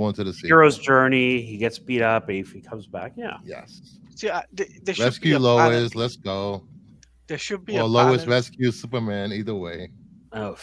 Going to the sequel. Hero's journey. He gets beat up. If he comes back, yeah. Yes. See, there should be Rescue a Lois. balance. Let's go. There should be Or a Lois balance. rescue Superman. Either way. Oh,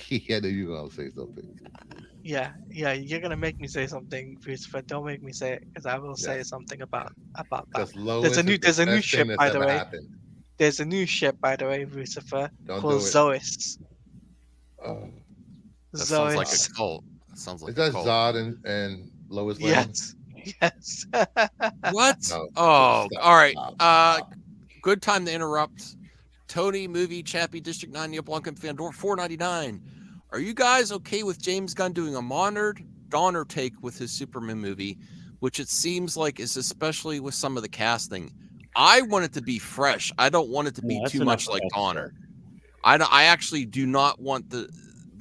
Yeah, you gonna say something. Yeah, you're gonna make me say something, Christopher. Don't make me say it, because I will say Yes. something about that. Because There's Lois a new is the there's a new best thing ship, that's by the ever way. happened. There's a new ship, by the way, Christopher, Don't called do it. Zois. Oh. That sounds like Zois. a cult. That sounds like Is a that cult. Zod and Lois Lane? Yes. What? No. Oh, Stop, all right. stop. Good time to interrupt. Tony, Movie, Chappie, District 9, Neil Blomkamp, Fandor, $4.99. Are you guys okay with James Gunn doing a modern Donner take with his Superman movie, which it seems like is especially with some of the casting? I want it to be fresh. I don't want it to be that's too enough much like fresh Donner. I actually do not want the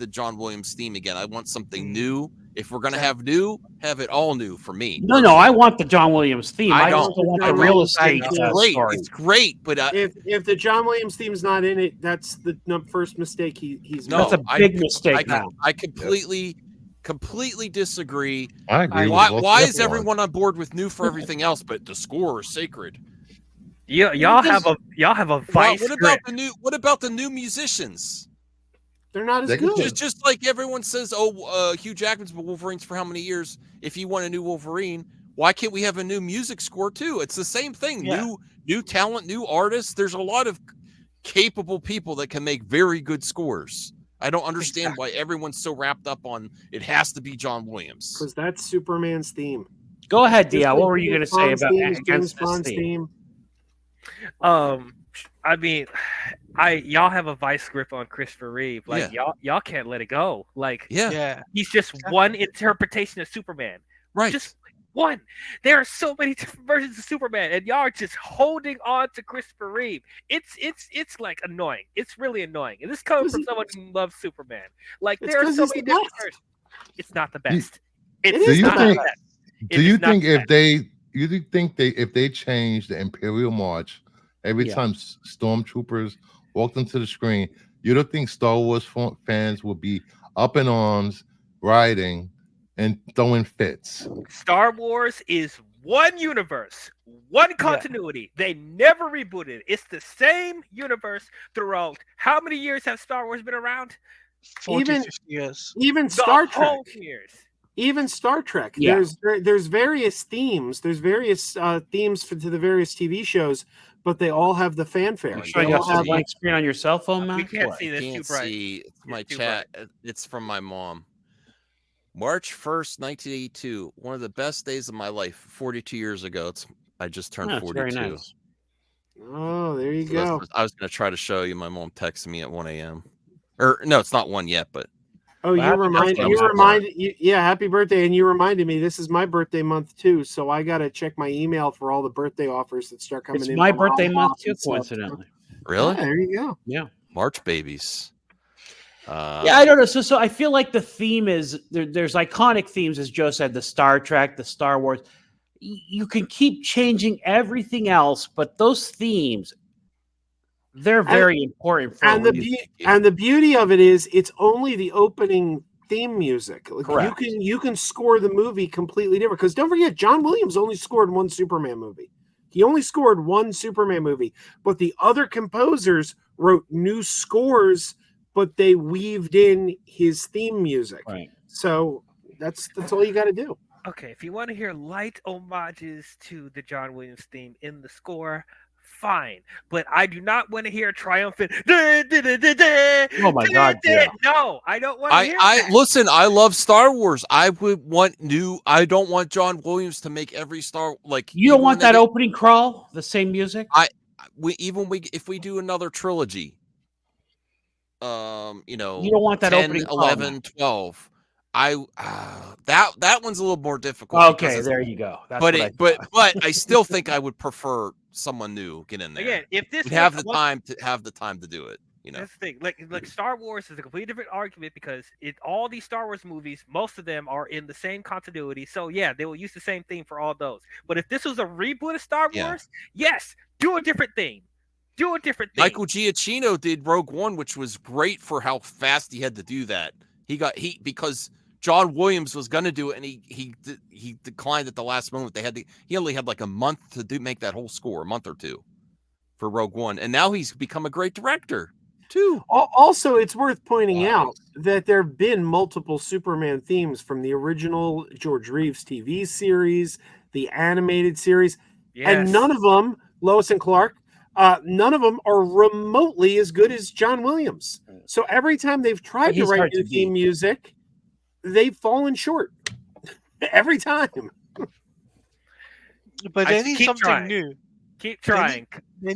John Williams theme again. I want something new. If we're gonna have new, have it all new for me. No, I want the John Williams theme. I I don't. also want I the don't. real estate It's great. story. It's great, but if the John Williams theme's not in it, that's the first mistake he's no, That's a big mistake now. I completely disagree. I agree. Why is everyone on board with new for everything else, but the score is sacred? Y'all have a vice. What about the new musicians? They're not as good. Just like everyone says, Hugh Jackman's been Wolverines for how many years? If you want a new Wolverine, why can't we have a new music score too? It's the same thing. Yeah. New talent, new artists. There's a lot of capable people that can make very good scores. I don't understand why everyone's so wrapped up on it has to be John Williams. Because that's Superman's theme. Go ahead, Dia. What were you going to say about James Bond's theme? I mean, y'all have a vice grip on Christopher Reeve. Like y'all can't let it go. Like he's just one interpretation of Superman. Right. Just one. There are so many different versions of Superman, and y'all are just holding on to Christopher Reeve. It's like annoying. It's really annoying. And this comes from someone who loves Superman. Like there are so many different versions. It's not the best. It's not the best. Do you think if they change the Imperial March every time stormtroopers walked into the screen, you don't think Star Wars fans would be up in arms, riding, and throwing fits? Star Wars is one universe, one continuity. They never rebooted. It's the same universe throughout. How many years have Star Wars been around? 50 years. Even Star Trek. Years. Even Star Trek. There's various themes. There's various themes to the various TV shows, but they all have the fanfare. You have a blank screen on your cell phone, Matt? We can't see this too bright. It's my chat. It's from my mom. March 1st, 1982. One of the best days of my life. 42 years ago. I just turned 42. Very nice. Oh, there you go. I was going to try to show you. My mom texted me at 1 a.m. Or no, it's not 1 yet, but. Oh, you reminded yeah, happy birthday. And you reminded me, this is my birthday month too. So I got to check my email for all the birthday offers that start coming in. It's my birthday month too, coincidentally. Really? Yeah, there you go. Yeah. March babies. I don't know. So I feel like the theme is there's iconic themes, as Joe said, the Star Trek, the Star Wars. You can keep changing everything else, but those themes, they're very important. And the beauty of it is it's only the opening theme music. Correct. You can score the movie completely different. Because don't forget, John Williams only scored one Superman movie. He only scored one Superman movie. But the other composers wrote new scores, but they weaved in his theme music. Right. So that's all you got to do. Okay, if you want to hear light homages to the John Williams theme in the score, fine. But I do not want to hear triumphant. Oh my God! No, I don't want to hear that. Listen. I love Star Wars. I would want new. I don't want John Williams to make every Star like. You don't want that opening crawl, the same music. If we do another trilogy. You don't want that 10, opening 11, 12. That one's a little more difficult. Okay, there you go. But I still think I would prefer someone new get in there. Again, if this would have the time to do it. That's the thing. Like Star Wars is a completely different argument because all these Star Wars movies, most of them are in the same continuity. So yeah, they will use the same theme for all those. But if this was a reboot of Star Wars, yes, do a different theme. Do a different thing. Michael Giacchino did Rogue One, which was great for how fast he had to do that. Because John Williams was going to do it, and he declined at the last moment. He only had like a month to make that whole score, a month or two, for Rogue One, and now he's become a great director too. Also, it's worth pointing out that there have been multiple Superman themes from the original George Reeves TV series, the animated series, and none of them, Lois and Clark, none of them are remotely as good as John Williams. So every time they've tried to write new theme music, they've fallen short. Every time. But they need something new. Keep trying. They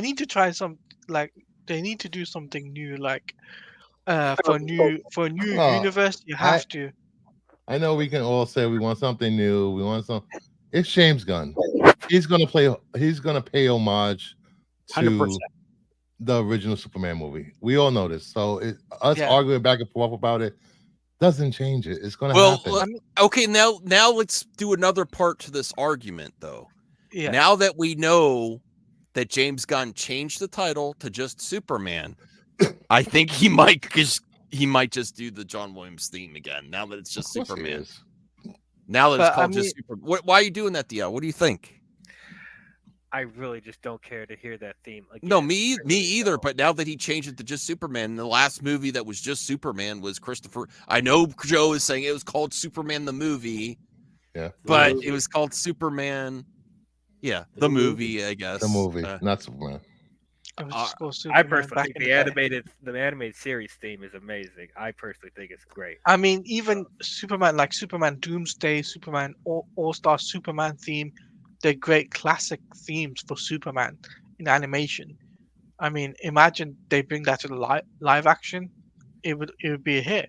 need to try they need to do something new, like for a new universe. You have to. I know we can all say we want something new. We want some. It's James Gunn. He's gonna pay homage to 100%. the original Superman movie. We all know this. So us arguing back and forth about it doesn't change it. It's gonna happen. Okay, now let's do another part to this argument, though. Yeah. Now that we know that James Gunn changed the title to just Superman, I think he might just do the John Williams theme again. Now that it's just Superman. Now that it's called just Superman. Why are you doing that, DL? What do you think? I really just don't care to hear that theme again. No, me either. But now that he changed it to just Superman, the last movie that was just Superman was Christopher. I know Joe is saying it was called Superman the movie. Yeah, but it was called Superman. Yeah, the movie, I guess. The movie, not Superman. I personally think the animated series theme is amazing. I personally think it's great. I mean, even Superman, like Superman Doomsday, Superman All-Star Superman theme, they're great classic themes for Superman in animation. I mean, imagine they bring that to the live action, it would be a hit.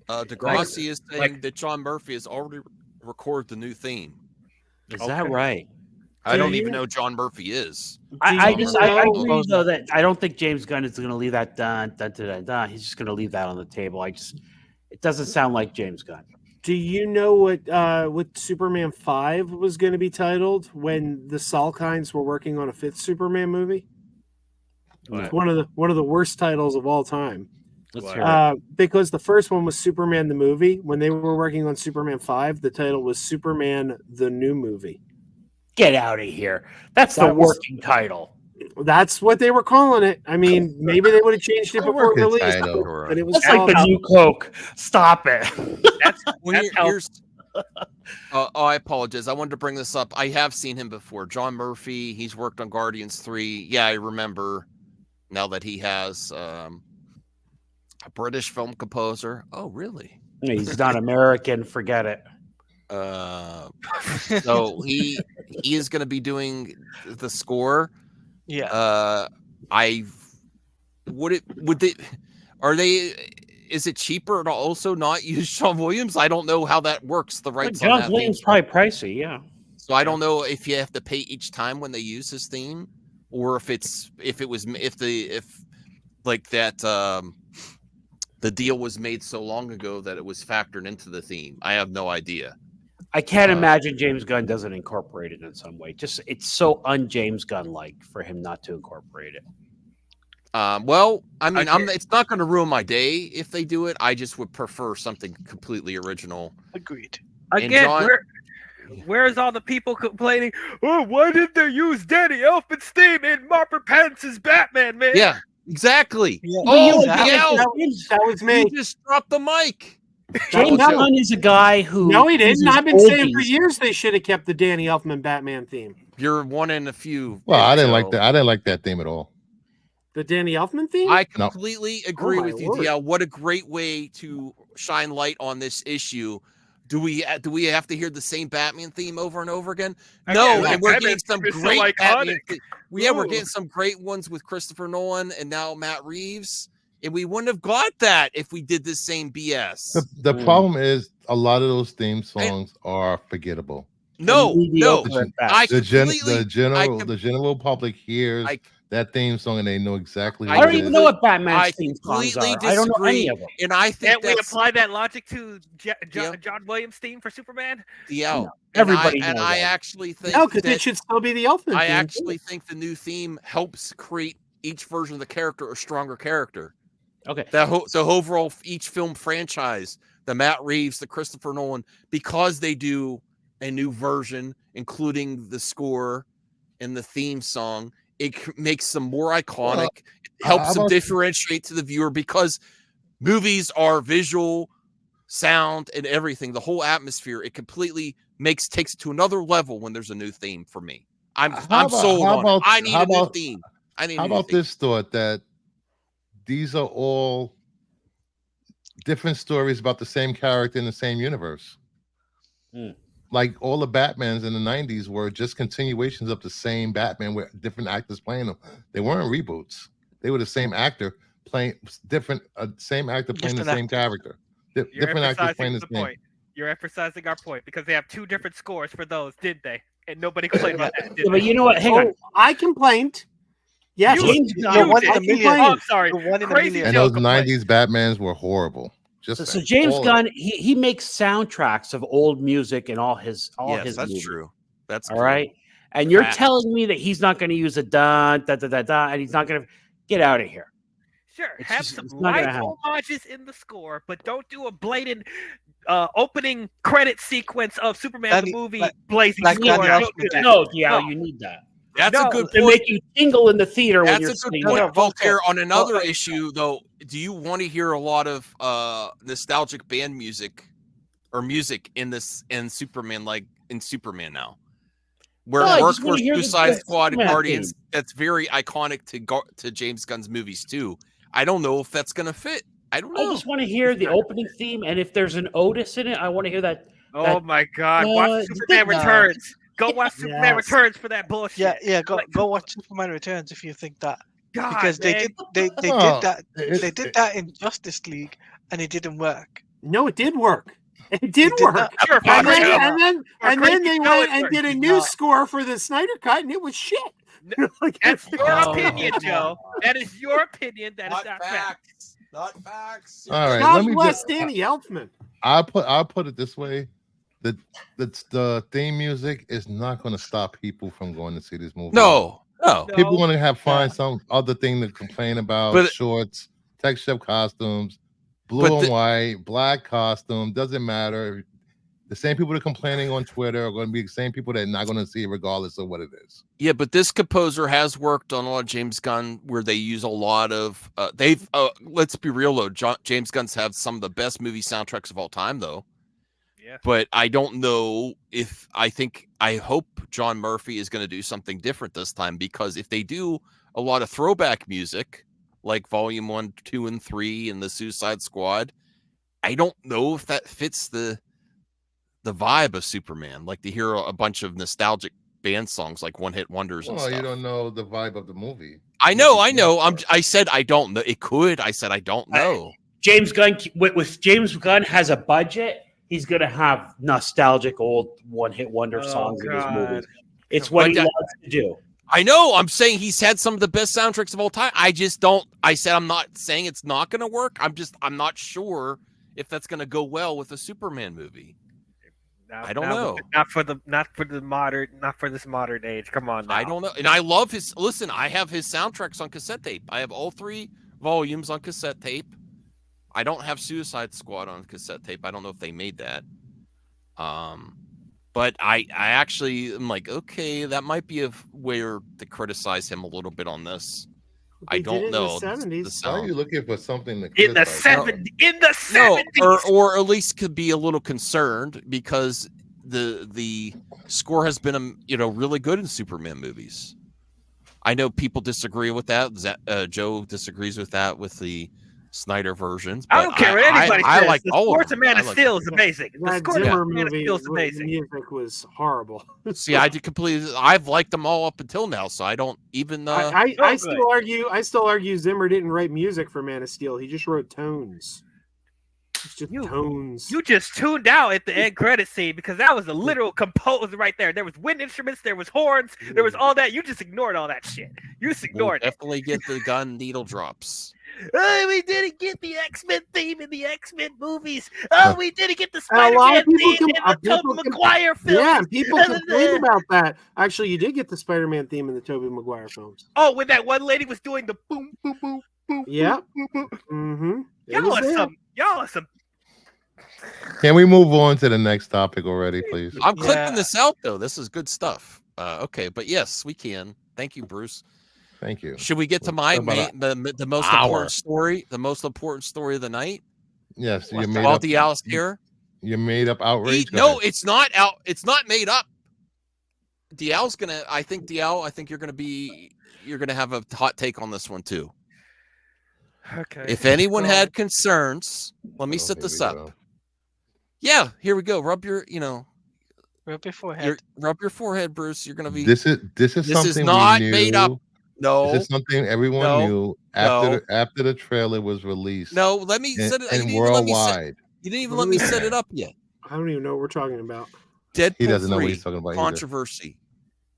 Degrassi is saying that John Murphy has already recorded the new theme. Is that right? I don't even know John Murphy is. I agree though that I don't think James Gunn is going to leave that dun. He's just going to leave that on the table. It doesn't sound like James Gunn. Do you know what Superman 5 was going to be titled when the Salkinds were working on a 5th Superman movie? It's one of the worst titles of all time. Because the first one was Superman the movie. When they were working on Superman 5, the title was Superman the New Movie. Get out of here. That's the working title. That's what they were calling it. I mean, maybe they would have changed it before release. But it was like the new Coke. Stop it. I apologize. I wanted to bring this up. I have seen him before. John Murphy. He's worked on Guardians 3. Yeah, I remember now that he has a British film composer. Oh, really? He's not American. Forget it. So he is going to be doing the score. Yeah. Is it cheaper to also not use John Williams? I don't know how that works. The rights John on that Williams probably pricey, yeah. So I don't know if you have to pay each time when they use his theme, or if the deal was made so long ago that it was factored into the theme. I have no idea. I can't imagine James Gunn doesn't incorporate it in some way. Just it's so un-James Gunn-like for him not to incorporate it. Well, I mean, it's not going to ruin my day if they do it. I just would prefer something completely original. Agreed. Again, where's all the people complaining? Oh, why did they use Danny Elfman's theme in Marper Pants's Batman, man? Yeah, exactly. Yeah. That was me. You just dropped the mic. James Gunn is a guy who... No, he didn't. I've been saying for years they should have kept the Danny Elfman Batman theme. You're one in a few. Well, I didn't like that. I didn't like that theme at all. The Danny Elfman theme? I completely agree with you, DL. What a great way to shine light on this issue. Do we have to hear the same Batman theme over and over again? No, and we're getting some great Batman. We're getting some great ones with Christopher Nolan and now Matt Reeves. And we wouldn't have got that if we did the same BS. The problem is a lot of those theme songs are forgettable. No. The general public hears that theme song and they know exactly. I don't even know what Batman's theme songs are. Disagree, I don't know any of them. And I think we apply that logic to John Williams' theme for Superman? Yeah, everybody knows and that. I actually think because it should still be the Elfman. I actually think the new theme helps create each version of the character a stronger character. Okay. So overall, each film franchise, the Matt Reeves, the Christopher Nolan, because they do a new version, including the score and the theme song, it makes them more iconic. It helps them differentiate to the viewer because movies are visual, sound, and everything. The whole atmosphere, it completely takes it to another level when there's a new theme for me. I'm sold on it. I need a new theme. How about this thought that these are all different stories about the same character in the same universe? Like all the Batmans in the 90s were just continuations of the same Batman with different actors playing them. They weren't reboots. They were the same actor playing same actor playing the same character. Different actors playing the same. You're emphasizing our point because they have two different scores for those, didn't they? And nobody complained about that. Yeah, but you know what? Hang on. I complained. Yes. James Gunn. One in a million. Oh, I'm sorry. Crazy. And those 90s Batmans were horrible. So James Gunn, he makes soundtracks of old music and all his that's movies. true. That's all right. And you're telling me that he's not going to use a da da da da da, and he's not going to get out of here. Sure, have some light homages in the score, but don't do a blatant opening credit sequence of Superman the movie blazing score. No, you need that. That's a good point. To make you tingle in the theater when you're sitting there. Voltaire, on another issue, though, do you want to hear a lot of nostalgic band music or music in Superman, like in Superman now? Where Workhorse, Suicide Squad, and Guardians, that's very iconic to James Gunn's movies, too. I don't know if that's going to fit. I don't know. I just want to hear the opening theme, and if there's an Otis in it, I want to hear that. Oh, my God. Watch Superman Returns. Go watch Superman Returns for that bullshit. Yeah. Go watch Superman Returns if you think that. God, because they did that. They did that in Justice League, and it didn't work. No, it did work. It did work. And then they went and did a new score for the Snyder Cut, and it was shit. That's your opinion, Joe. That is your opinion. That is not facts. Not facts. All right. God bless Danny Elfman. I'll put it this way. The theme music is not going to stop people from going to see this movie. No. People want to find some other thing to complain about. Shorts, texture costumes, blue and white, black costume. Doesn't matter. The same people that are complaining on Twitter are going to be the same people that are not going to see it regardless of what it is. Yeah, but this composer has worked on a lot of James Gunn where they use a lot of let's be real though, James Gunn's have some of the best movie soundtracks of all time though. Yeah. But I don't know if I hope John Murphy is going to do something different this time, because if they do a lot of throwback music like Volume 1, 2, and 3 and the Suicide Squad, I don't know if that fits the vibe of Superman. Like to hear a bunch of nostalgic band songs like one hit wonders and stuff. You don't know the vibe of the movie. I know. I said I don't know. It could. I said I don't know. James Gunn with James Gunn has a budget. He's gonna have nostalgic old one hit wonder songs in his movies. It's what he wants to do. I know. I'm saying he's had some of the best soundtracks of all time. I just don't. I said I'm not saying it's not going to work. I'm not sure if that's going to go well with a Superman movie. I don't know. Not for this modern age. Come on now. I don't know. And I love his. Listen, I have his soundtracks on cassette tape. I have all 3 volumes on cassette tape. I don't have Suicide Squad on cassette tape. I don't know if they made that. But I actually am like, okay, that might be a way to criticize him a little bit on this. I don't know. In the 70s. Why are you looking for something to criticize? In the 70s. No, or at least could be a little concerned because the score has been really good in Superman movies. I know people disagree with that. Joe disagrees with that with the Snyder versions. I don't care what anybody says. I like the all score of them. to Man of Steel is amazing. The score to Man of Steel is amazing. The music was horrible. See, I've liked them all up until now, so I don't even. I still argue Zimmer didn't write music for Man of Steel. He just wrote tones. It's just tones. You just tuned out at the end credit scene because that was a literal composer right there. There was wind instruments, there was horns, there was all that. You just ignored all that shit. You just ignored it. Definitely get the gun needle drops. Oh, we didn't get the X-Men theme in the X-Men movies. Oh, we didn't get the Spider-Man theme in the Tobey Maguire film. Yeah, people complain about that. Actually, you did get the Spider-Man theme in the Tobey Maguire films. Oh, when that one lady was doing the boom, boom, boom, Yep. Mm-hmm. Y'all are some. Can we move on to the next topic already, please? I'm clipping this out though. This is good stuff. Okay, but yes, we can. Thank you, Bruce. Thank you. Should we get to my the most important story? The most important story of the night. Yes, you made up. Dial's here. You made up outrage. No, it's not out. It's not made up. Dial's gonna. I think Dial. I think you're gonna have a hot take on this one too. Okay. If anyone had concerns, let me set this up. Go. Yeah, here we go. Rub your forehead, Bruce. You're gonna be. This is something not we knew. Made up. No, this is something everyone knew after the trailer was released. No, let me set it. And worldwide. You didn't even let me set it up yet. I don't even know what we're talking about. Deadpool he doesn't 3, know what he's talking about. Controversy.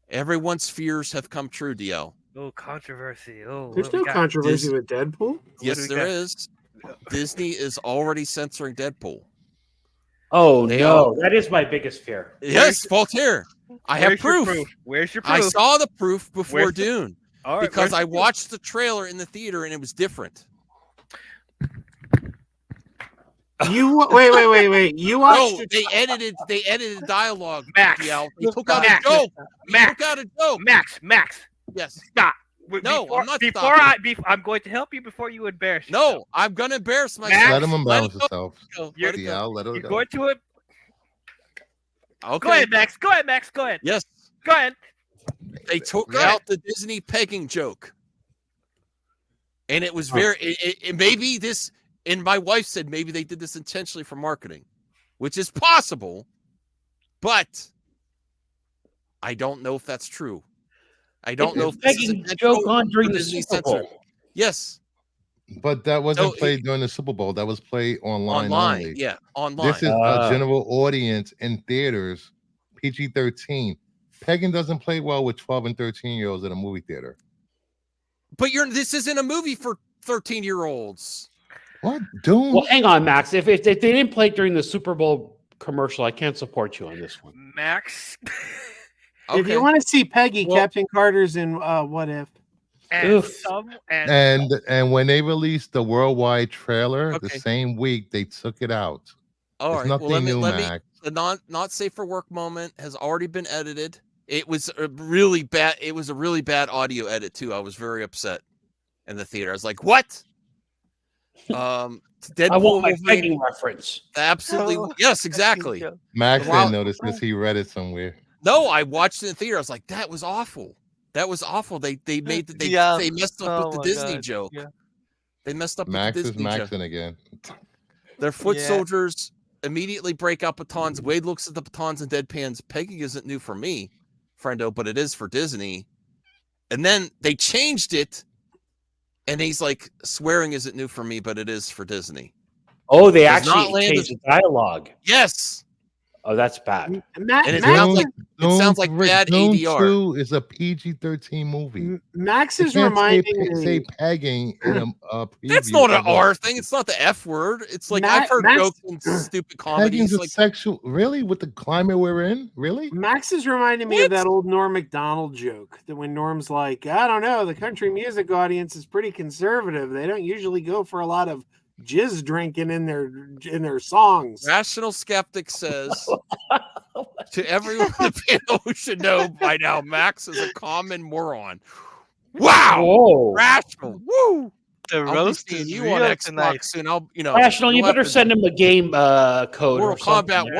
Everyone's fears have come true, DL. Oh, controversy. Oh, there's no controversy with Deadpool. Yes, there is. Disney is already censoring Deadpool. Oh, no. That is my biggest fear. Yes, Voltaire. I have proof. Where's your proof? I saw the proof before Dune. All right, because I watched the trailer in the theater and it was different. You wait. You watched? No, they edited dialogue. Max, they took out a joke. Max. Yes. Stop. No, I'm not. I'm going to help you before you embarrass yourself. No, I'm going to embarrass myself. Let him embarrass himself. You're going to it. Okay. Go ahead, Max. Go ahead. Yes. Go ahead. They took out the Disney pegging joke, and it was very. It maybe this. And my wife said maybe they did this intentionally for marketing, which is possible, but I don't know if that's true. I don't know if this is a joke on during the Super Bowl. Yes, but that wasn't played during the Super Bowl. That was played online only. Yeah, online. This is a general audience in theaters, PG-13. Pegging doesn't play well with 12 and 13-year-olds in a movie theater. But this isn't a movie for 13-year-olds. What? Dune? Well, hang on, Max. If they didn't play it during the Super Bowl commercial, I can't support you on this one. Max. Okay. If you want to see Peggy, Captain Carter's in What If? And when they released the worldwide trailer the same week, they took it out. All right. Nothing new, Max. The not safe for work moment has already been edited. It was a really bad. It was a really bad audio edit too. I was very upset in the theater. I was like, "What?" Deadpool I want my pegging reference. Absolutely. Yes, exactly. Max didn't notice this. He read it somewhere. No, I watched it in the theater. I was like, that was awful. That was awful. They messed up with the Disney joke. Yeah. They messed up Max with the Disney is Maxing joke. again. Their foot soldiers immediately break out batons. Wade looks at the batons and deadpans. Pegging isn't new for me, friendo, but it is for Disney. And then they changed it. And he's like, swearing isn't new for me, but it is for Disney. Oh, they actually changed the dialogue. Yes. Oh, that's bad. And it sounds like bad ADR. 2 is a PG-13 movie. Max is reminding me. Say pegging in a preview. That's not an R thing. It's not the F word. It's like I've heard jokes in stupid comedies. Pegging's like sexual. Really? With the climate we're in? Really? Max is reminding me of that old Norm Macdonald joke. That when Norm's like, I don't know, the country music audience is pretty conservative. They don't usually go for a lot of jizz drinking in their songs. Rational Skeptic says to everyone on the panel who should know by now, Max is a common moron. Wow. Whoa. Rational. Woo. The roast is you on on Xbox tonight. soon. I'll Rational, you better send him a game code. Mortal or something. Kombat